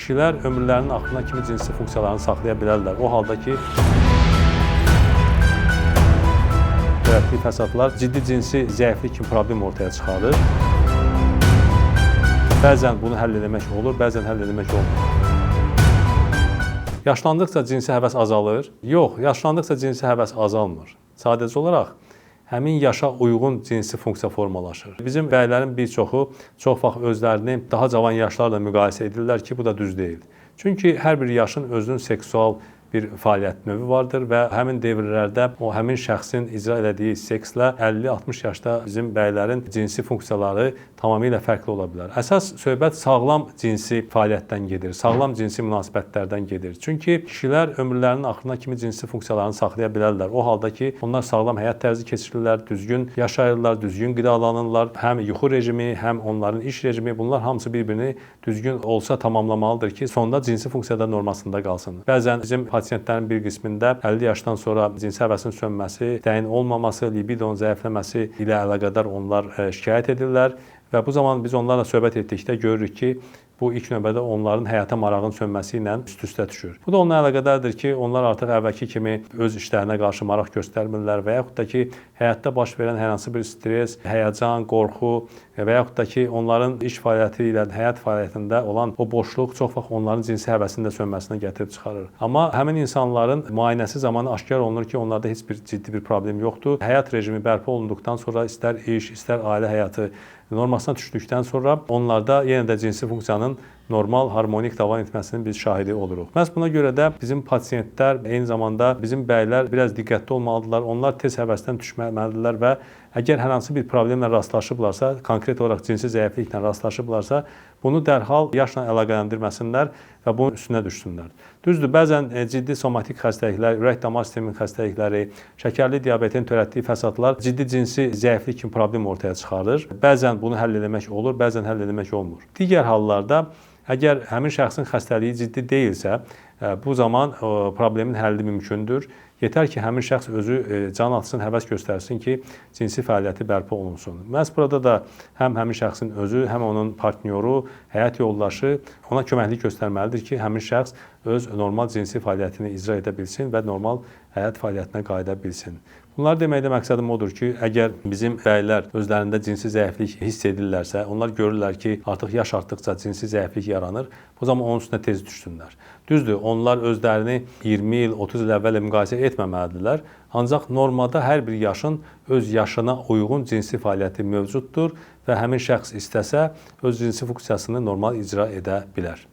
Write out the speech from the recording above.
kişilər ömürlərinin axırına kimi cinsi funksiyalarını saxlaya bilərlər. O halda ki, törətdiyi fəsadlar ciddi cinsi zəiflik kimi problem ortaya çıxarır. Bəzən bunu həll etmək olur, bəzən həll etmək olmur. Yaşlandıqca cinsi həvəs azalır. Yox, yaşlandıqca cinsi həvəs azalmır. Sadəcə olaraq həmin yaşa uyğun cinsi funksiya formalaşır. Bizim bəylərin bir çoxu çox vaxt özlərini daha cavan yaşlarla müqayisə edirlər ki, bu da düz deyil. Çünki hər bir yaşın özünün seksual bir fəaliyyət növü vardır və həmin dövrlərdə o həmin şəxsin icra elədiyi sekslə 50-60 yaşda bizim bəylərin cinsi funksiyaları tamamilə fərqli ola bilər. Əsas söhbət sağlam cinsi fəaliyyətdən gedir, sağlam cinsi münasibətlərdən gedir. Çünki kişilər ömürlərinin axırına kimi cinsi funksiyalarını saxlaya bilərlər. O halda ki, onlar sağlam həyat tərzi keçirirlər, düzgün yaşayırlar, düzgün qidalanırlar. Həm yuxu rejimi, həm onların iş rejimi, bunlar hamısı bir-birini düzgün olsa tamamlamalıdır ki, sonda cinsi funksiyada normasında qalsın. Bəzən bizim pasiyentlərin bir qismində 50 yaşdan sonra cinsi həvəsin sönməsi, təyin olmaması, libidonun zəifləməsi ilə əlaqədar onlar şikayət edirlər. Və bu zaman biz onlarla söhbət etdikdə görürük ki, bu ilk növbədə onların həyata marağın sönməsi ilə üst-üstə düşür. Bu da onunla əlaqədardır ki, onlar artıq əvvəlki kimi öz işlərinə qarşı maraq göstərmirlər və yaxud da ki, həyatda baş verən hər hansı bir stres, həyəcan, qorxu və yaxud da ki, onların iş fəaliyyəti ilə həyat fəaliyyətində olan o boşluq çox vaxt onların cinsi həvəsinin də sönməsinə gətirib çıxarır. Amma həmin insanların müayinəsi zamanı aşkar olunur ki, onlarda heç bir ciddi bir problem yoxdur. Həyat rejimi bərpa olunduqdan sonra istər iş, istər ailə həyatı normasına düşdükdən sonra onlarda yenə də cinsi funksiyanın normal, harmonik davam etməsinin biz şahidi oluruq. Məhz buna görə də bizim pasiyentlər, eyni zamanda bizim bəylər biraz diqqətli olmalıdırlar. Onlar tez həvəsdən düşməməlidirlər və əgər hər hansı bir problemlə rastlaşıblarsa, konkret olaraq cinsi zəifliklə rastlaşıblarsa, bunu dərhal yaşla əlaqələndirməsinlər və bunun üstünə düşsünlər. Düzdür, bəzən ciddi somatik xəstəliklər, ürək-damar sisteminin xəstəlikləri, şəkərli diabetin törətdiyi fəsadlar ciddi cinsi zəiflik kimi problem ortaya çıxarır. Bəzən bunu həll etmək olur, bəzən həll etmək olmur. Digər hallarda, əgər həmin şəxsin xəstəliyi ciddi deyilsə, bu zaman problemin həlli mümkündür. Yetər ki, həmin şəxs özü can atsın, həvəs göstərsin ki, cinsi fəaliyyəti bərpa olunsun. Məhz burada da həm həmin şəxsin özü, həm onun partnyoru, həyat yoldaşı ona köməklik göstərməlidir ki, həmin şəxs öz normal cinsi fəaliyyətini icra edə bilsin və normal həyat fəaliyyətinə qayıda bilsin. Bunlar deməkdə məqsədim odur ki, əgər bizim bəylər özlərində cinsi zəiflik hiss edirlərsə, onlar görürlər ki, artıq yaş artdıqca cinsi zəiflik yaranır, bu zaman onun üstünə tez düşsünlər. Düzdür, onlar özlərini 20 il, 30 il əvvələ müqayisə etməməlidirlər, ancaq normada hər bir yaşın öz yaşına uyğun cinsi fəaliyyəti mövcuddur və həmin şəxs istəsə öz cinsi funksiyasını normal icra edə bilər.